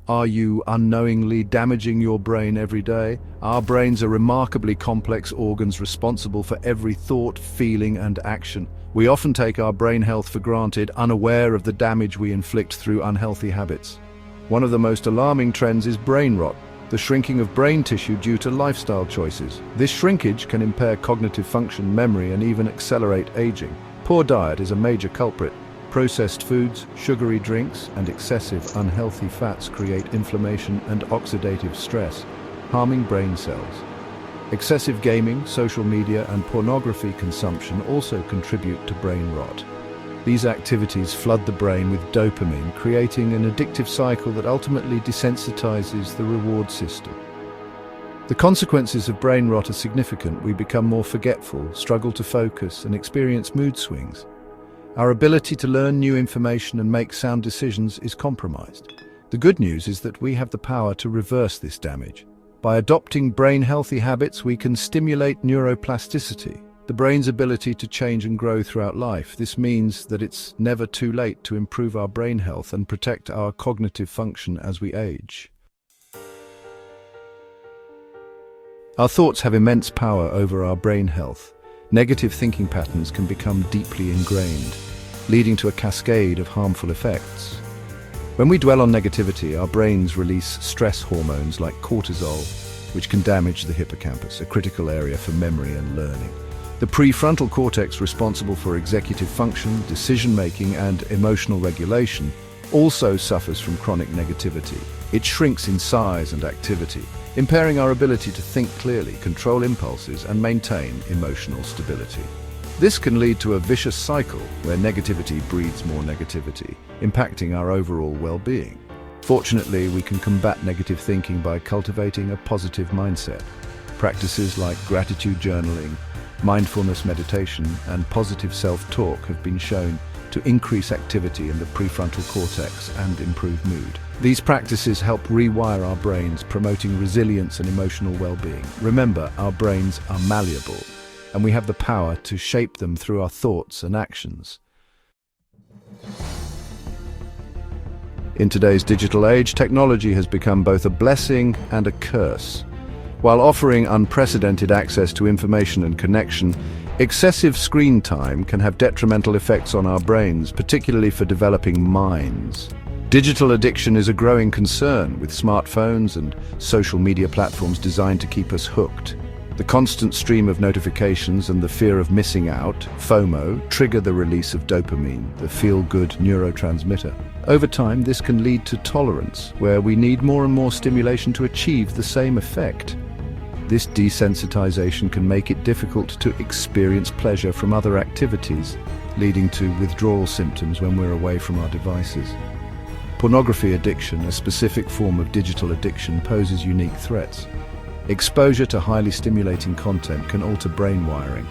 Are you unknowingly damaging your brain every day? Our brains are remarkably complex organs responsible for every thought, feeling, and action. We often take our brain health for granted, unaware of the damage we inflict through unhealthy habits. One of the most alarming trends is brain rot, the shrinking of brain tissue due to lifestyle choices. This shrinkage can impair cognitive function, memory, and even accelerate aging. Poor diet is a major culprit. Processed foods, sugary drinks, and excessive unhealthy fats create inflammation and oxidative stress, harming brain cells. Excessive gaming, social media, and pornography consumption also contribute to brain rot. These activities flood the brain with dopamine, creating an addictive cycle that ultimately desensitizes the reward system. The consequences of brain rot are significant. We become more forgetful, struggle to focus, and experience mood swings. Our ability to learn new information and make sound decisions is compromised. The good news is that we have the power to reverse this damage. By adopting brain-healthy habits, we can stimulate neuroplasticity, the brain's ability to change and grow throughout life. This means that it's never too late to improve our brain health and protect our cognitive function as we age. Our thoughts have immense power over our brain health. Negative thinking patterns can become deeply ingrained, leading to a cascade of harmful effects. When we dwell on negativity, our brains release stress hormones like cortisol, which can damage the hippocampus, a critical area for memory and learning. The prefrontal cortex, responsible for executive function, decision-making, and emotional regulation, also suffers from chronic negativity. It shrinks in size and activity, impairing our ability to think clearly, control impulses, and maintain emotional stability. This can lead to a vicious cycle where negativity breeds more negativity, impacting our overall well-being. Fortunately, we can combat negative thinking by cultivating a positive mindset. Practices like gratitude journaling, mindfulness meditation, and positive self-talk have been shown to increase activity in the prefrontal cortex and improve mood. These practices help rewire our brains, promoting resilience and emotional well-being. Remember, our brains are malleable, and we have the power to shape them through our thoughts and actions. In today's digital age, technology has become both a blessing and a curse. While offering unprecedented access to information and connection, excessive screen time can have detrimental effects on our brains, particularly for developing minds. Digital addiction is a growing concern, with smartphones and social media platforms designed to keep us hooked. The constant stream of notifications and the fear of missing out, FOMO, trigger the release of dopamine, the feel-good neurotransmitter. Over time, this can lead to tolerance, where we need more and more stimulation to achieve the same effect. This desensitization can make it difficult to experience pleasure from other activities, leading to withdrawal symptoms when we're away from our devices. Pornography addiction, a specific form of digital addiction, poses unique threats. Exposure to highly stimulating content can alter brain wiring,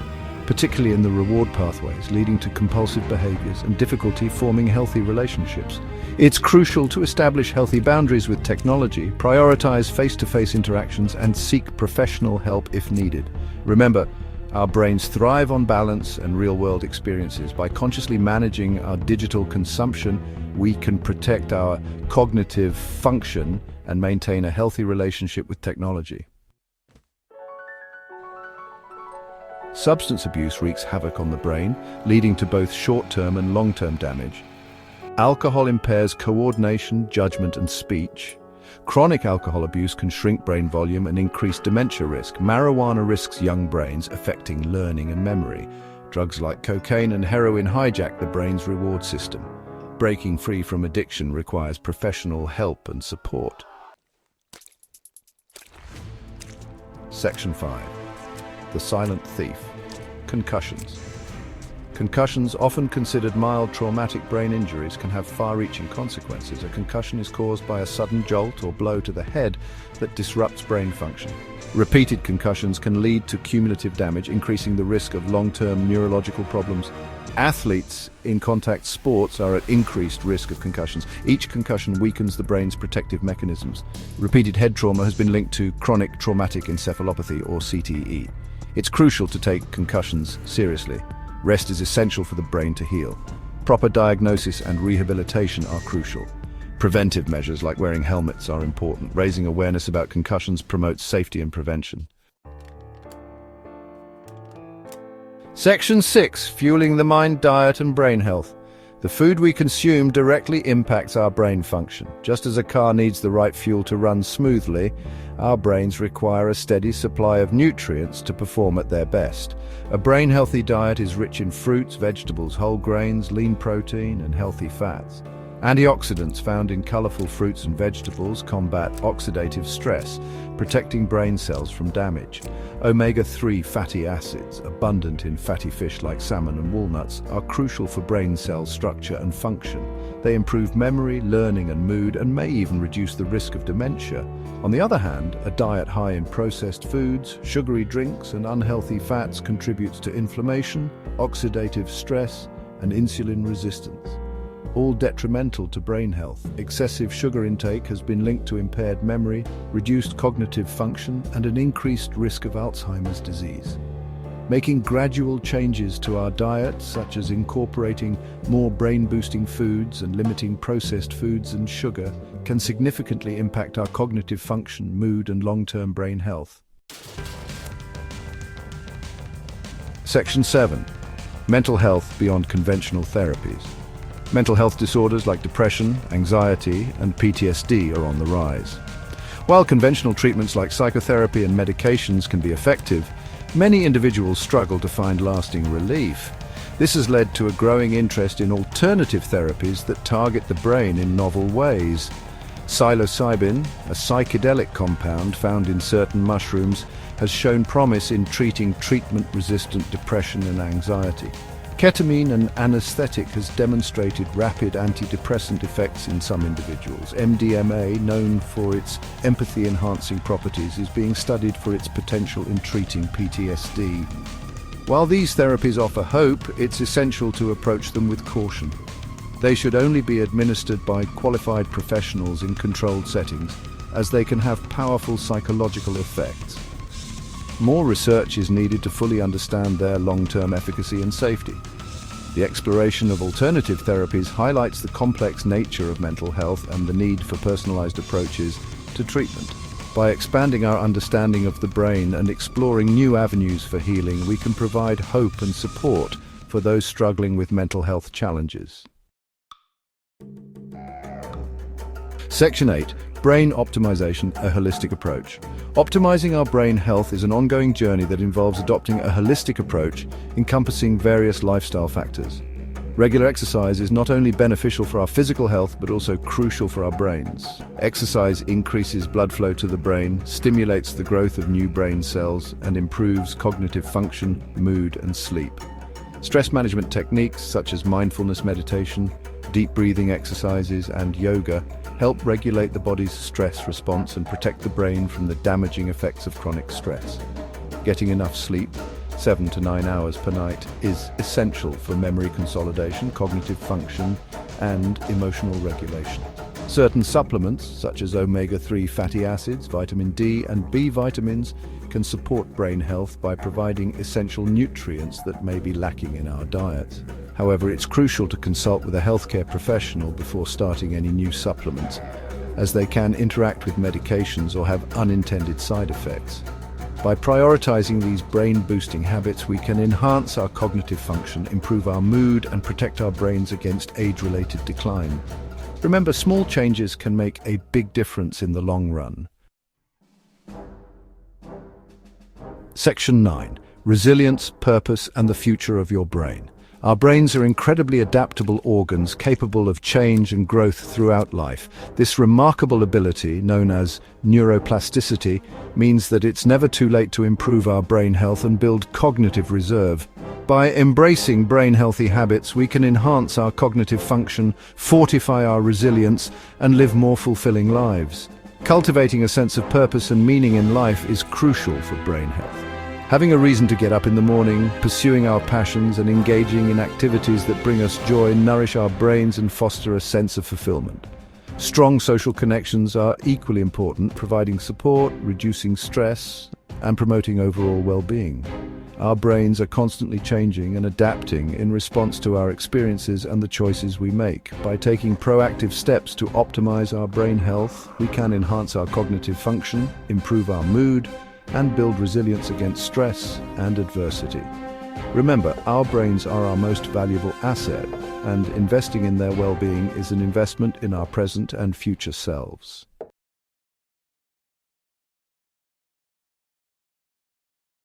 particularly in the reward pathways, leading to compulsive behaviors and difficulty forming healthy relationships. It's crucial to establish healthy boundaries with technology, prioritize face-to-face interactions, and seek professional help if needed. Remember, our brains thrive on balance and real-world experiences. By consciously managing our digital consumption, we can protect our cognitive function and maintain a healthy relationship with technology. Substance abuse wreaks havoc on the brain, leading to both short-term and long-term damage. Alcohol impairs coordination, judgment, and speech. Chronic alcohol abuse can shrink brain volume and increase dementia risk. Marijuana risks young brains, affecting learning and memory. Drugs like cocaine and heroin hijack the brain's reward system. Breaking free from addiction requires professional help and support. Section 5. The silent thief. Concussions. Concussions, often considered mild traumatic brain injuries, can have far-reaching consequences. A concussion is caused by a sudden jolt or blow to the head that disrupts brain function. Repeated concussions can lead to cumulative damage, increasing the risk of long-term neurological problems. Athletes in contact sports are at increased risk of concussions. Each concussion weakens the brain's protective mechanisms. Repeated head trauma has been linked to chronic traumatic encephalopathy, or CTE. It's crucial to take concussions seriously. Rest is essential for the brain to heal. Proper diagnosis and rehabilitation are crucial. Preventive measures like wearing helmets are important. Raising awareness about concussions promotes safety and prevention. Section 6. Fueling the mind, diet and brain health. The food we consume directly impacts our brain function. Just as a car needs the right fuel to run smoothly, our brains require a steady supply of nutrients to perform at their best. A brain-healthy diet is rich in fruits, vegetables, whole grains, lean protein, and healthy fats. Antioxidants found in colorful fruits and vegetables combat oxidative stress, protecting brain cells from damage. Omega-3 fatty acids, abundant in fatty fish like salmon and walnuts, are crucial for brain cell structure and function. They improve memory, learning and mood, and may even reduce the risk of dementia. On the other hand, a diet high in processed foods, sugary drinks, and unhealthy fats contributes to inflammation, oxidative stress, and insulin resistance, all detrimental to brain health. Excessive sugar intake has been linked to impaired memory, reduced cognitive function, and an increased risk of Alzheimer's disease. Making gradual changes to our diet, such as incorporating more brain-boosting foods and limiting processed foods and sugar, can significantly impact our cognitive function, mood, and long-term brain health. Section 7. Mental health beyond conventional therapies. Mental health disorders like depression, anxiety, and PTSD are on the rise. While conventional treatments like psychotherapy and medications can be effective, many individuals struggle to find lasting relief. This has led to a growing interest in alternative therapies that target the brain in novel ways. Psilocybin, a psychedelic compound found in certain mushrooms, has shown promise in treating treatment-resistant depression and anxiety. Ketamine, an anesthetic, has demonstrated rapid antidepressant effects in some individuals. MDMA, known for its empathy-enhancing properties, is being studied for its potential in treating PTSD. While these therapies offer hope, it's essential to approach them with caution. They should only be administered by qualified professionals in controlled settings, as they can have powerful psychological effects. More research is needed to fully understand their long-term efficacy and safety. The exploration of alternative therapies highlights the complex nature of mental health and the need for personalized approaches to treatment. By expanding our understanding of the brain and exploring new avenues for healing, we can provide hope and support for those struggling with mental health challenges. Section 8. Brain optimization, a holistic approach. Optimizing our brain health is an ongoing journey that involves adopting a holistic approach encompassing various lifestyle factors. Regular exercise is not only beneficial for our physical health but also crucial for our brains. Exercise increases blood flow to the brain, stimulates the growth of new brain cells, and improves cognitive function, mood, and sleep. Stress management techniques such as mindfulness meditation, deep breathing exercises, and yoga help regulate the body's stress response and protect the brain from the damaging effects of chronic stress. Getting enough sleep, 7 to 9 hours per night, is essential for memory consolidation, cognitive function, and emotional regulation. Certain supplements, such as omega-3 fatty acids, vitamin D, and B vitamins, can support brain health by providing essential nutrients that may be lacking in our diets. However, it's crucial to consult with a healthcare professional before starting any new supplements, as they can interact with medications or have unintended side effects. By prioritizing these brain-boosting habits, we can enhance our cognitive function, improve our mood, and protect our brains against age-related decline. Remember, small changes can make a big difference in the long run. Section 9. Resilience, purpose, and the future of your brain. Our brains are incredibly adaptable organs capable of change and growth throughout life. This remarkable ability, known as neuroplasticity, means that it's never too late to improve our brain health and build cognitive reserve. By embracing brain-healthy habits, we can enhance our cognitive function, fortify our resilience, and live more fulfilling lives. Cultivating a sense of purpose and meaning in life is crucial for brain health. Having a reason to get up in the morning, pursuing our passions, and engaging in activities that bring us joy nourish our brains and foster a sense of fulfillment. Strong social connections are equally important, providing support, reducing stress, and promoting overall well-being. Our brains are constantly changing and adapting in response to our experiences and the choices we make. By taking proactive steps to optimize our brain health, we can enhance our cognitive function, improve our mood, and build resilience against stress and adversity. Remember, our brains are our most valuable asset, and investing in their well-being is an investment in our present and future selves.